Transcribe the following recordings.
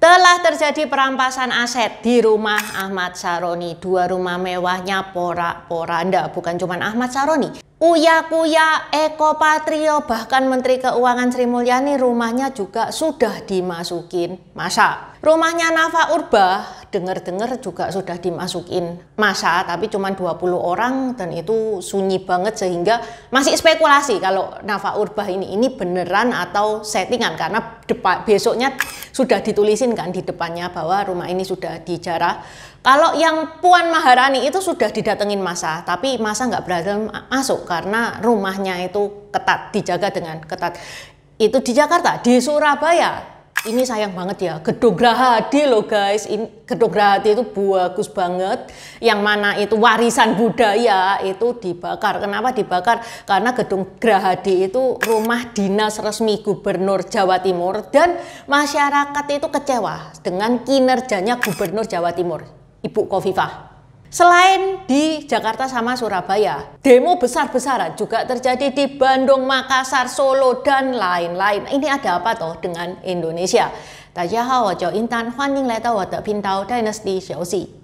Telah terjadi perampasan aset di rumah Ahmad Saroni. Dua rumah mewahnya porak-poranda, bukan cuma Ahmad Saroni. Uya Kuya, Eko Patrio, bahkan Menteri Keuangan Sri Mulyani rumahnya juga sudah dimasukin masa. Rumahnya Nafa Urbah dengar-dengar juga sudah dimasukin masa, tapi cuma 20 orang dan itu sunyi banget sehingga masih spekulasi kalau Nafa Urbah ini beneran atau settingan, karena besoknya sudah ditulisin kan di depannya bahwa rumah ini sudah dijarah. Kalau yang Puan Maharani itu sudah didatengin masa, tapi masa nggak berhasil masuk karena rumahnya itu ketat, dijaga dengan ketat. Itu di Jakarta. Di Surabaya ini sayang banget ya, Gedung Grahadi loh guys. Gedung Grahadi itu bagus banget, yang mana itu warisan budaya itu dibakar. Kenapa dibakar? Karena Gedung Grahadi itu rumah dinas resmi Gubernur Jawa Timur dan masyarakat itu kecewa dengan kinerjanya Gubernur Jawa Timur, Ibu Khofifah. Selain di Jakarta sama Surabaya, demo besar-besaran juga terjadi di Bandung, Makassar, Solo, dan lain-lain. Ini ada apa toh dengan Indonesia? Dajiahao, wajo Intan, Huaning Leta Wada Pintau, Dynasty Xiaoxi.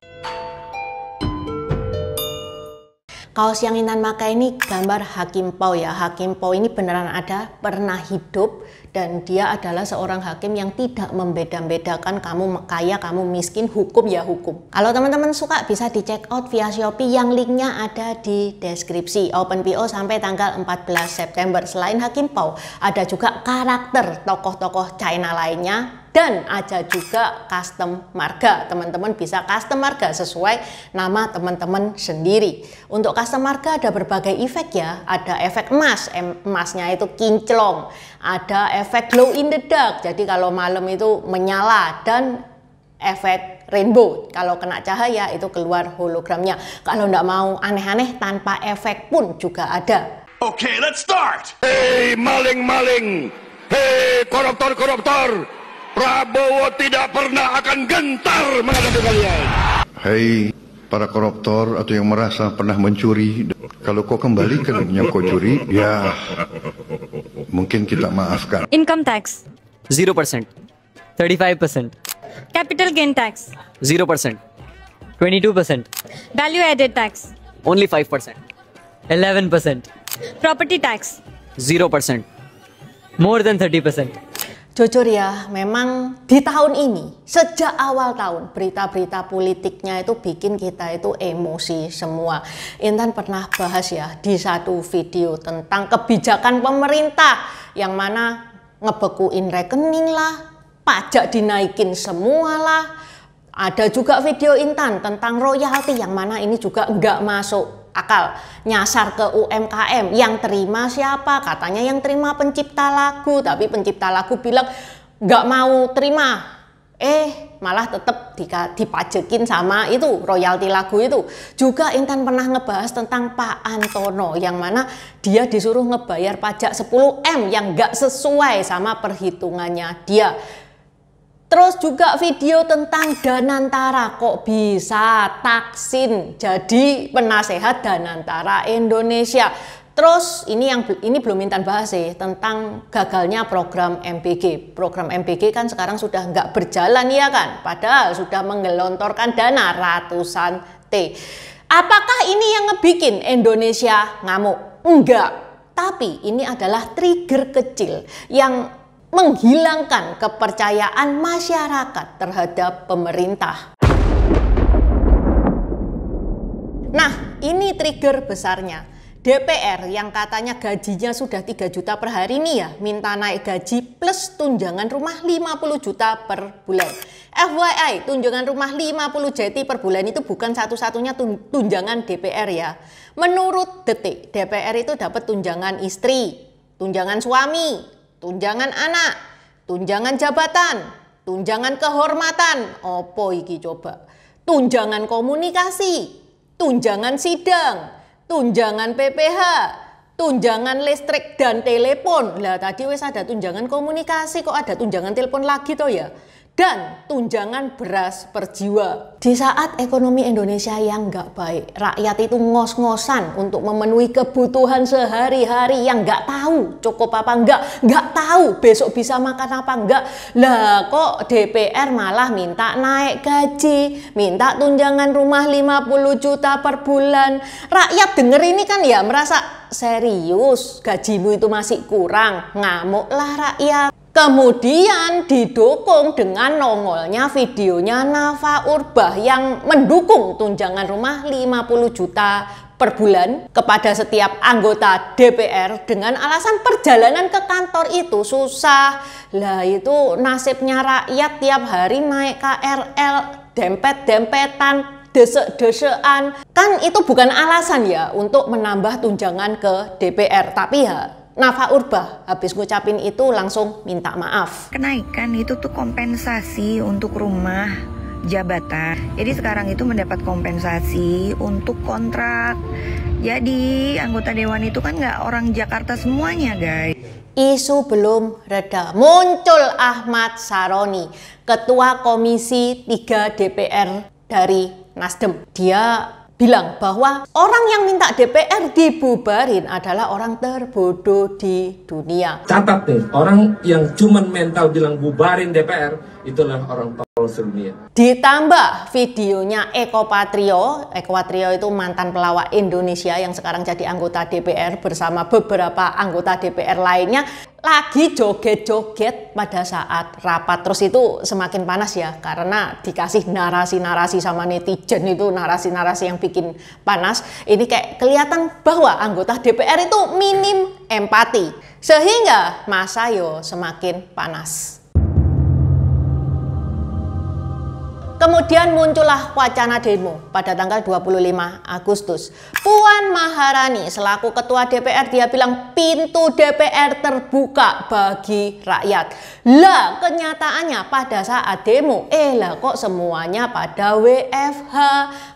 Kaos yang Intan pakai ini gambar Hakim Pau ya. Hakim Pau ini beneran ada, pernah hidup, dan dia adalah seorang hakim yang tidak membeda-bedakan kamu kaya, kamu miskin, hukum ya hukum. Kalau teman-teman suka bisa dicek out via Shopee yang linknya ada di deskripsi. Open PO sampai tanggal 14 September. Selain Hakim Pau, ada juga karakter tokoh-tokoh China lainnya. Dan ada juga custom marga, teman-teman bisa custom marga sesuai nama teman-teman sendiri. Untuk custom marga ada berbagai efek ya, ada efek emas, emasnya itu kinclong, ada efek glow in the dark, jadi kalau malam itu menyala, dan efek rainbow, kalau kena cahaya itu keluar hologramnya. Kalau nggak mau aneh-aneh tanpa efek pun juga ada. Oke, let's start. Hei maling-maling, hei koruptor-koruptor, Prabowo tidak pernah akan gentar menghadapi kalian. Hei para koruptor atau yang merasa pernah mencuri, kalau kau kembali ke yang kau curi, ya mungkin kita maafkan. Income tax 0%, 35%, capital gain tax 0%, 22%, value added tax only 5%, 11%, property tax 0%, more than 30%. Jujur ya, memang di tahun ini, sejak awal tahun, berita-berita politiknya itu bikin kita itu emosi semua. Intan pernah bahas ya di satu video tentang kebijakan pemerintah, yang mana ngebekuin rekening lah, pajak dinaikin semua lah. Ada juga video Intan tentang royalti, yang mana ini juga nggak masuk akal, nyasar ke UMKM. Yang terima siapa? Katanya yang terima pencipta lagu, tapi pencipta lagu bilang nggak mau terima, malah tetap dipajekin sama itu royalti lagu itu. Juga Intan pernah ngebahas tentang Pak Antono, yang mana dia disuruh ngebayar pajak 10M yang nggak sesuai sama perhitungannya dia. Terus juga video tentang Danantara, kok bisa Taksin jadi penasehat Danantara Indonesia. Terus ini belum Intan bahas sih, tentang gagalnya program MBG. Program MBG kan sekarang sudah nggak berjalan ya kan, padahal sudah menggelontorkan dana ratusan T. Apakah ini yang ngebikin Indonesia ngamuk? Enggak, tapi ini adalah trigger kecil yang menghilangkan kepercayaan masyarakat terhadap pemerintah. Nah, ini trigger besarnya. DPR yang katanya gajinya sudah 3 juta per hari ini ya, minta naik gaji plus tunjangan rumah 50 juta per bulan. FYI, tunjangan rumah 50 JT per bulan itu bukan satu-satunya tunjangan DPR ya. Menurut Detik, DPR itu dapat tunjangan istri, tunjangan suami, tunjangan anak, tunjangan jabatan, tunjangan kehormatan, opo iki coba, tunjangan komunikasi, tunjangan sidang, tunjangan PPH, tunjangan listrik dan telepon. Lah tadi wes ada tunjangan komunikasi, kok ada tunjangan telepon lagi toh ya. dan tunjangan beras per jiwa. Di saat ekonomi Indonesia yang nggak baik, rakyat itu ngos-ngosan untuk memenuhi kebutuhan sehari-hari yang nggak tahu cukup apa nggak tahu besok bisa makan apa enggak. Lah kok DPR malah minta naik gaji, minta tunjangan rumah 50 juta per bulan. Rakyat denger ini kan ya merasa serius, gajimu itu masih kurang, ngamuklah rakyat. Kemudian didukung dengan nongolnya videonya Nafa Urbach yang mendukung tunjangan rumah 50 juta per bulan kepada setiap anggota DPR dengan alasan perjalanan ke kantor itu susah. Lah itu nasibnya rakyat tiap hari naik KRL, dempet-dempetan, desek-desekan. Kan itu bukan alasan ya untuk menambah tunjangan ke DPR, tapi ya Nafa Urbach habis ngucapin itu langsung minta maaf. Kenaikan itu tuh kompensasi untuk rumah jabatan. Jadi sekarang itu mendapat kompensasi untuk kontrak. Jadi anggota dewan itu kan nggak orang Jakarta semuanya, guys. Isu belum reda, muncul Ahmad Saroni, Ketua Komisi 3 DPR dari Nasdem. Dia bilang bahwa orang yang minta DPR dibubarin adalah orang terbodoh di dunia. Catat nih, orang yang cuman mental bilang bubarin DPR, itulah orang tolol sedunia. Ditambah videonya Eko Patrio itu mantan pelawak Indonesia yang sekarang jadi anggota DPR bersama beberapa anggota DPR lainnya lagi joget-joget pada saat rapat. Terus itu semakin panas ya karena dikasih narasi-narasi sama netizen, itu narasi-narasi yang bikin panas. Ini kayak kelihatan bahwa anggota DPR itu minim empati sehingga masa yo semakin panas. Kemudian muncullah wacana demo pada tanggal 25 Agustus. Puan Maharani selaku ketua DPR dia bilang pintu DPR terbuka bagi rakyat. Lah kenyataannya pada saat demo, lah kok semuanya pada WFH,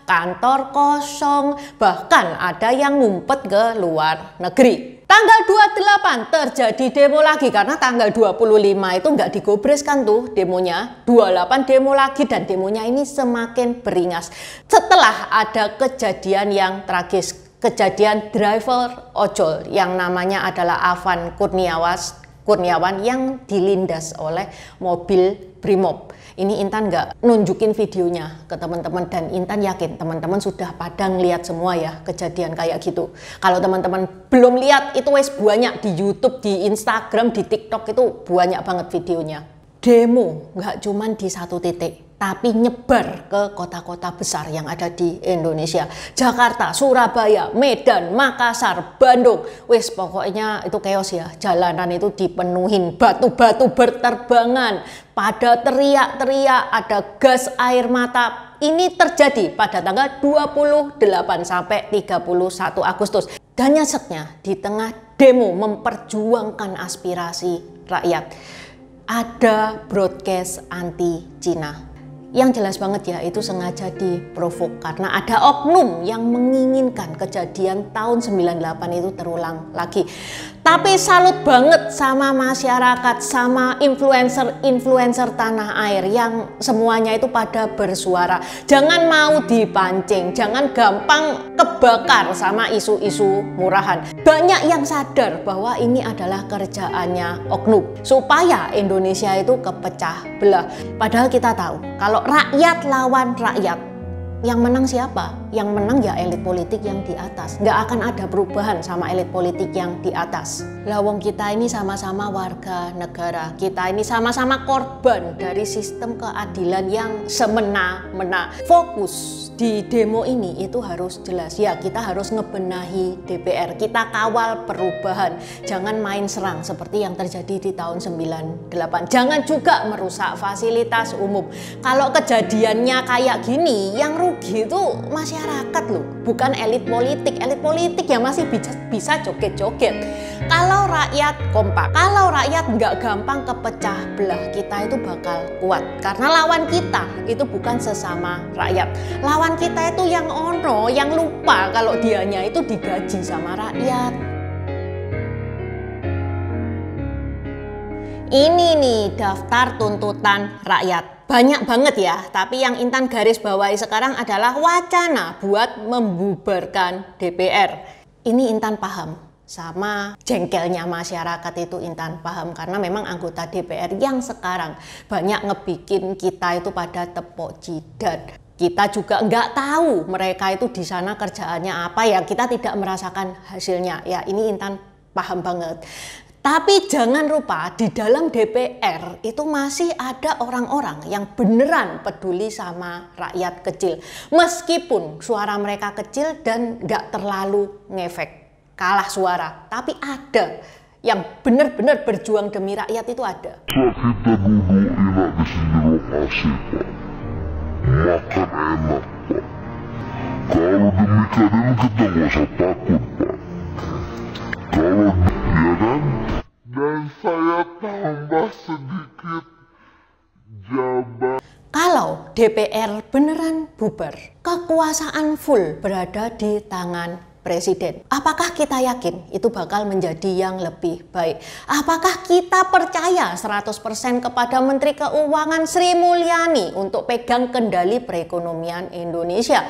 kantor kosong, bahkan ada yang ngumpet ke luar negeri. Tanggal 28 terjadi demo lagi karena tanggal 25 itu nggak digobreskan tuh demonya. 28 demo lagi dan demonya ini semakin beringas. Setelah ada kejadian yang tragis, kejadian driver ojol yang namanya adalah Afan Kurniawan yang dilindas oleh mobil Brimob. Ini Intan nggak nunjukin videonya ke teman-teman dan Intan yakin teman-teman sudah pada ngeliat semua ya kejadian kayak gitu. Kalau teman-teman belum lihat itu wes banyak di YouTube, di Instagram, di TikTok itu banyak banget videonya. Demo nggak cuman di satu titik, tapi nyebar ke kota-kota besar yang ada di Indonesia. Jakarta, Surabaya, Medan, Makassar, Bandung. Wes pokoknya itu chaos ya. Jalanan itu dipenuhin batu-batu berterbangan. Pada teriak-teriak, ada gas air mata. Ini terjadi pada tanggal 28 sampai 31 Agustus. Dan nyeseknya di tengah demo memperjuangkan aspirasi rakyat, ada broadcast anti Cina. Yang jelas banget ya itu sengaja diprovok karena ada oknum yang menginginkan kejadian tahun 98 itu terulang lagi. Tapi salut banget sama masyarakat, sama influencer tanah air yang semuanya itu pada bersuara. Jangan mau dipancing, jangan gampang kebakar sama isu-isu murahan. Banyak yang sadar bahwa ini adalah kerjaannya oknum supaya Indonesia itu kepecah belah. Padahal kita tahu kalau rakyat lawan rakyat, yang menang siapa? Yang menang ya elit politik yang di atas. Nggak akan ada perubahan sama elit politik yang di atas. Lawang kita ini sama-sama warga negara. Kita ini sama-sama korban dari sistem keadilan yang semena-mena. Fokus di demo ini itu harus jelas. Ya kita harus ngebenahi DPR. Kita kawal perubahan. Jangan main serang seperti yang terjadi di tahun 98. Jangan juga merusak fasilitas umum. Kalau kejadiannya kayak gini, yang rugi itu masyarakat loh, bukan elit politik. Elit politik ya masih bisa joget-joget. Kalau rakyat kompak, kalau rakyat nggak gampang kepecah belah, kita itu bakal kuat. Karena lawan kita itu bukan sesama rakyat. Lawan kita itu yang ono, yang lupa kalau dianya itu digaji sama rakyat. Ini nih daftar tuntutan rakyat. Banyak banget ya, tapi yang Intan garis bawahi sekarang adalah wacana buat membubarkan DPR. Ini Intan paham, sama jengkelnya masyarakat itu Intan paham, karena memang anggota DPR yang sekarang banyak ngebikin kita itu pada tepok jidat. Kita juga nggak tahu mereka itu di sana kerjaannya apa ya, kita tidak merasakan hasilnya. Ya ini Intan paham banget. Tapi jangan lupa di dalam DPR itu masih ada orang-orang yang beneran peduli sama rakyat kecil. Meskipun suara mereka kecil dan nggak terlalu ngefek, kalah suara. Tapi ada yang benar-benar berjuang demi rakyat itu ada. Saat kita duduk enak di sini lokasi Pak, makan enak Pak. Kalau demi keadilan kita nggak usah takut Pak. Kalau ya kan? Dan saya tambah sedikit jabat. Kalau DPR beneran bubar, kekuasaan full berada di tangan Presiden. Apakah kita yakin itu bakal menjadi yang lebih baik? Apakah kita percaya 100% kepada Menteri Keuangan Sri Mulyani untuk pegang kendali perekonomian Indonesia?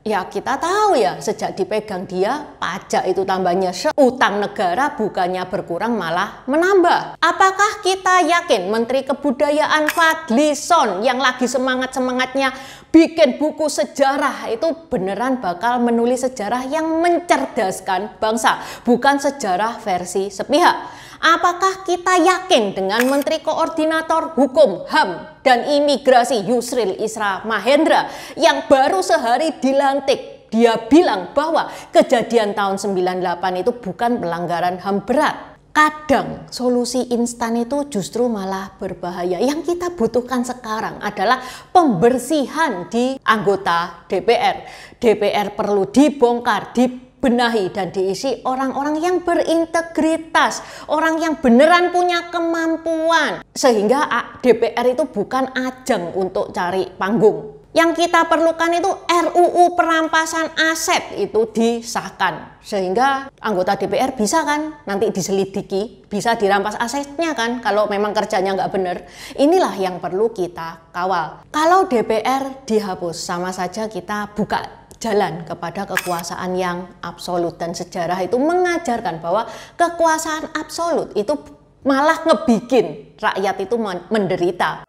Ya kita tahu ya, sejak dipegang dia, pajak itu tambahnya utang negara bukannya berkurang malah menambah. Apakah kita yakin Menteri Kebudayaan Fadlizon yang lagi semangat-semangatnya bikin buku sejarah itu beneran bakal menulis sejarah yang mencerdaskan bangsa, bukan sejarah versi sepihak? Apakah kita yakin dengan Menteri Koordinator Hukum, HAM, dan Imigrasi Yusril Isra Mahendra yang baru sehari dilantik, dia bilang bahwa kejadian tahun 98 itu bukan pelanggaran HAM berat. Kadang solusi instan itu justru malah berbahaya. Yang kita butuhkan sekarang adalah pembersihan di anggota DPR. DPR perlu dibongkar, benahi dan diisi orang-orang yang berintegritas, orang yang beneran punya kemampuan, sehingga DPR itu bukan ajang untuk cari panggung. Yang kita perlukan itu RUU perampasan aset itu disahkan, sehingga anggota DPR bisa kan nanti diselidiki, bisa dirampas asetnya kan kalau memang kerjanya nggak bener. Inilah yang perlu kita kawal. Kalau DPR dihapus, sama saja kita buka jalan kepada kekuasaan yang absolut, dan sejarah itu mengajarkan bahwa kekuasaan absolut itu malah ngebikin rakyat itu menderita.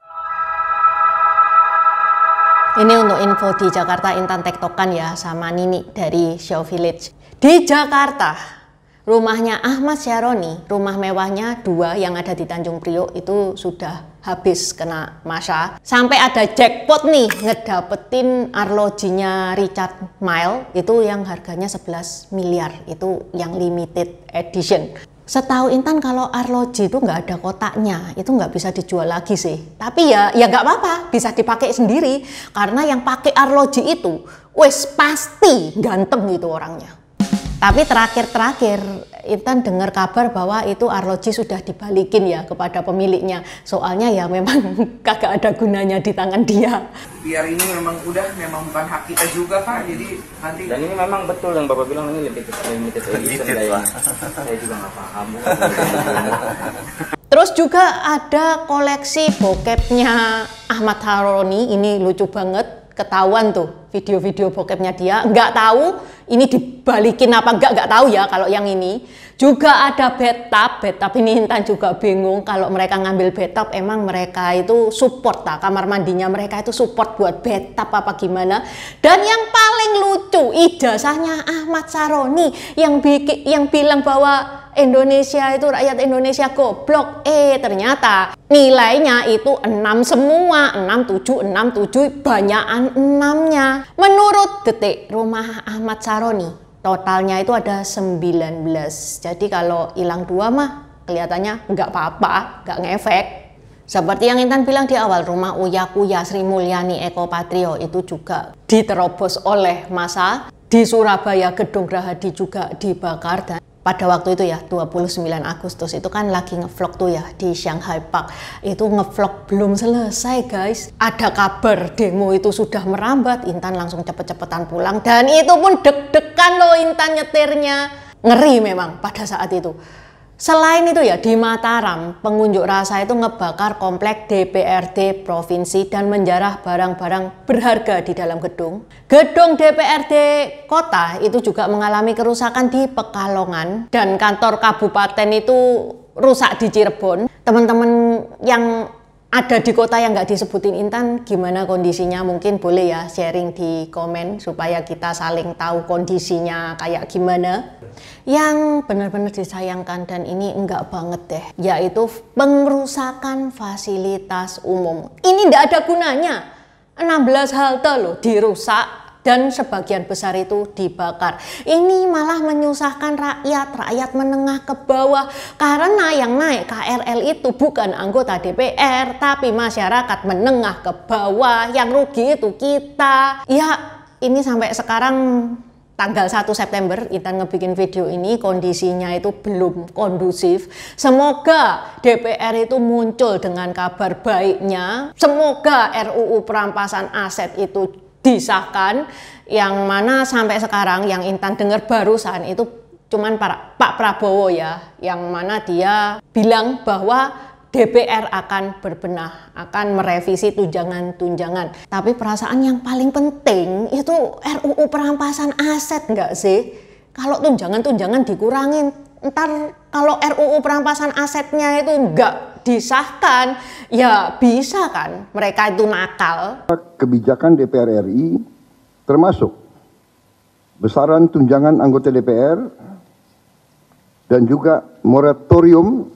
Ini untuk info di Jakarta, Intan tektokan ya sama Nini dari Show Village. Di Jakarta, rumahnya Ahmad Syaroni, rumah mewahnya 2 yang ada di Tanjung Priok itu sudah habis kena massa. Sampai ada jackpot nih ngedapetin arlojinya Richard Mille itu yang harganya 11 miliar, itu yang limited edition. Setahu Intan kalau arloji itu nggak ada kotaknya, itu nggak bisa dijual lagi sih. Tapi ya nggak apa-apa, bisa dipakai sendiri. Karena yang pakai arloji itu, wes pasti ganteng gitu orangnya. Tapi terakhir Intan dengar kabar bahwa itu arloji sudah dibalikin ya kepada pemiliknya. Soalnya ya memang kagak ada gunanya di tangan dia. Biar ini memang bukan hak kita juga Pak, jadi nanti. Dan ini memang betul yang Bapak bilang ini limited edition kayaknya. Saya juga nggak paham. Terus juga ada koleksi bokepnya Ahmad Syaroni, ini lucu banget. Ketahuan tuh video-video bokepnya dia, nggak tahu ini dibalikin apa nggak tahu ya kalau yang ini. Juga ada bathtub ini Intan juga bingung kalau mereka ngambil bathtub emang mereka itu support kamar mandinya mereka itu support buat bathtub apa gimana. Dan yang paling lucu ijazahnya Ahmad Syaroni yang bilang bahwa Indonesia itu rakyat Indonesia goblok, ternyata nilainya itu 6 semua, 67, banyakan 6-nya. Menurut Detik, rumah Ahmad Syaroni totalnya itu ada 19. Jadi kalau hilang 2 mah kelihatannya nggak apa-apa, nggak ngefek. Seperti yang Intan bilang di awal, rumah Uya Kuya Sri Mulyani Eko Patrio itu juga diterobos oleh massa. Di Surabaya Gedung Gerahadi juga dibakar. Dan pada waktu itu ya 29 Agustus itu kan lagi ngevlog tuh ya di Shanghai Park. Itu ngevlog belum selesai guys, ada kabar demo itu sudah merambat. Intan langsung cepet-cepetan pulang dan itu pun deg-degan loh Intan nyetirnya. Ngeri memang pada saat itu. Selain itu ya, di Mataram, pengunjuk rasa itu ngebakar komplek DPRD provinsi dan menjarah barang-barang berharga di dalam gedung. Gedung DPRD kota itu juga mengalami kerusakan di Pekalongan dan kantor kabupaten itu rusak di Cirebon. Teman-teman yang ada di kota yang nggak disebutin Intan, gimana kondisinya? Mungkin boleh ya sharing di komen supaya kita saling tahu kondisinya kayak gimana. Yang benar-benar disayangkan dan ini enggak banget deh, yaitu pengerusakan fasilitas umum. Ini enggak ada gunanya. 16 halte loh dirusak dan sebagian besar itu dibakar. Ini malah menyusahkan rakyat menengah ke bawah, karena yang naik KRL itu bukan anggota DPR tapi masyarakat menengah ke bawah. Yang rugi itu kita. Ya, ini sampai sekarang tanggal 1 September Intan ngebikin video ini kondisinya itu belum kondusif. Semoga DPR itu muncul dengan kabar baiknya. Semoga RUU perampasan aset itu disahkan, yang mana sampai sekarang yang Intan dengar barusan itu cuman Pak Prabowo ya, yang mana dia bilang bahwa DPR akan berbenah, akan merevisi tunjangan-tunjangan. Tapi perasaan yang paling penting itu RUU perampasan aset nggak sih? Kalau tunjangan-tunjangan dikurangin, ntar kalau RUU perampasan asetnya itu nggak disahkan, ya bisa kan mereka itu nakal. Kebijakan DPR RI termasuk besaran tunjangan anggota DPR dan juga moratorium.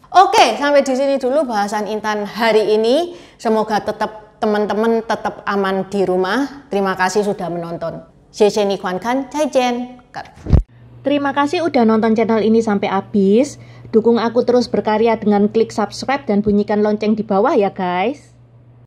Oke, sampai di sini dulu bahasan Intan hari ini. Semoga teman-teman tetap aman di rumah. Terima kasih sudah menonton. Terima kasih udah nonton channel ini sampai habis. Dukung aku terus berkarya dengan klik subscribe dan bunyikan lonceng di bawah ya guys.